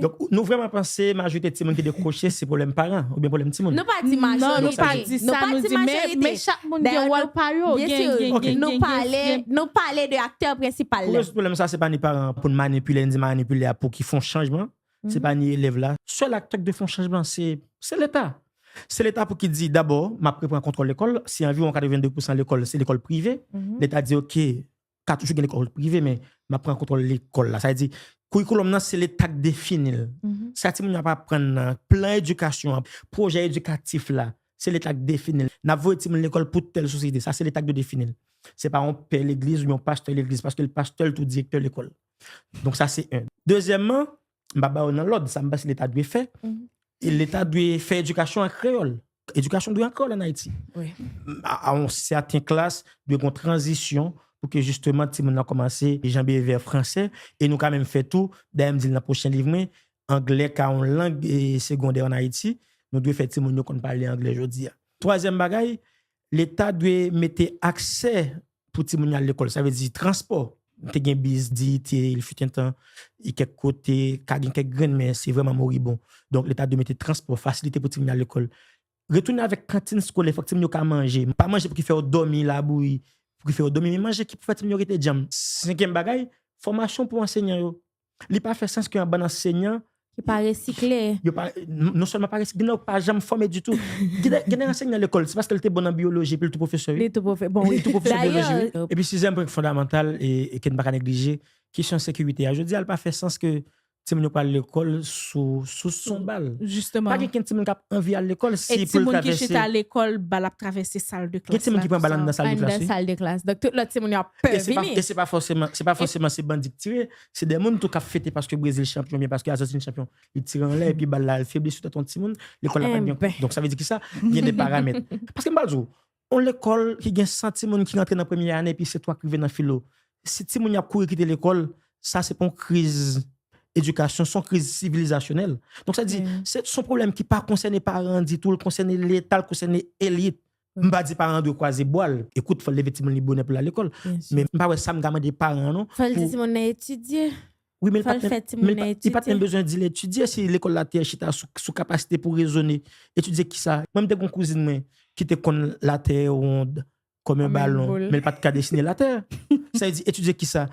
Donc, nous vraiment penser, majorité de Timon qui décroché, c'est problème parent ou bien problème Timon. Nous pas dit Non, majorité. nous pas dit ça, nous dit mais chaque monde qui a pas yo, bien sûr, nous parler de acteur principal. Pour le problème ça c'est pas ni parents pour manipuler pour qu'ils font changement, c'est pas ni élève là. Seul acteur de font changement c'est l'État. C'est l'État pour qui dit d'abord, m'a pris pour contrôle l'école, si environ 82% de l'école c'est l'école privée, l'État dit OK, qu'a toujours une école privée mais m'a pris en contrôle l'école là. Ça veut dire curriculum là c'est l'État qui définit. Ça ti moun pas prendre plan éducation, projet éducatif là, c'est l'État qui définit. N'a voulu ti moun l'école pour telle société, ça c'est l'État qui définit. C'est pas on père l'église ou on pasteur l'église parce que le pasteur tout directeur de l'école. Donc ça c'est un. Deuxièmement, m'ba dans l'ordre, ça m'ba si l'État doit faire. Et l'État doit faire éducation en créole. Éducation doit en créole en Haïti. Oui. À certaines classes, doit une transition pour que justement ti moun a commencé jambe vers français et nous quand même fait tout d'ailleurs me dit dans le prochain livre anglais car en langue secondaire en Haïti nous devons faire ti moun qu'on parler anglais aujourd'hui. Troisième bagaille, l'État doit mettre accès pour ti moun à l'école, ça veut dire transport. Te gen bis dit il fut un temps il quelques côté quelques graines mais c'est vraiment moribond. Donc l'État doit mettre transport facilité pour ti moun à l'école. Retourner avec cantine scolaire, faut que ti moun ka manger, pas manger pour qu'il fait dormir la bouille. Pour faire dormir mais manger qui pour faire minorité jam. Cinquième bagaille, formation pour enseignants yo. Li pas fait sens qu'un bon enseignant qui pas recyclé. Non seulement pas recyclé, non pas jamais formé du tout. Qui enseigne à l'école, c'est parce qu'elle était bonne en biologie puis le tout professeur. Bon oui, tout professeur biologie. Et puis sixième point fondamental et qui ne pas négliger, question sécurité. Je dis elle pas fait sens que si on parle l'école sous son balle. Justement. Pas quelqu'un qui a envie à l'école si pour le traverser. Et qui à l'école bal traverser salle de classe. Quelqu'un qui prend balle dans la salle de classe. Dans salle de classe. Donc tout l'autre Timon a peur venir. Et c'est pas forcément ces bandits tirés, c'est des monde tout qui fêté parce que Brésil champion bien parce que Argentine champion. Ils tirent en l'air et puis balle là faiblit sur ton Timon, l'école n'a pas bien. Donc ça veut dire que ça, il y a des paramètres. Parce que m'balzo, on l'école qui gagne 100 Timon qui rentre dans première année puis c'est toi qui viens dans philo. Si Timon a couru quitter l'école, ça c'est pas une crise éducation, son crise civilisationnelle. Donc ça dit, c'est son problème qui pas concerné parents, dit tout, concerne l'État, concerne l'élite. M'pa dit parents de croiser boile. Écoute, faut lever Timon li bonnet pour l'école. Mais m'pa ouais ça m'gamin des parents non. Faut le Timon étudier. Oui, mais il pas même besoin de l'étudier si l'école la terre chita sous capacité pour raisonner. Étudier qui ça? Même des cousine moi qui te connaît la terre ronde comme un ballon, mais pas de dessiner la terre. Ça veut dire étudier qui ça?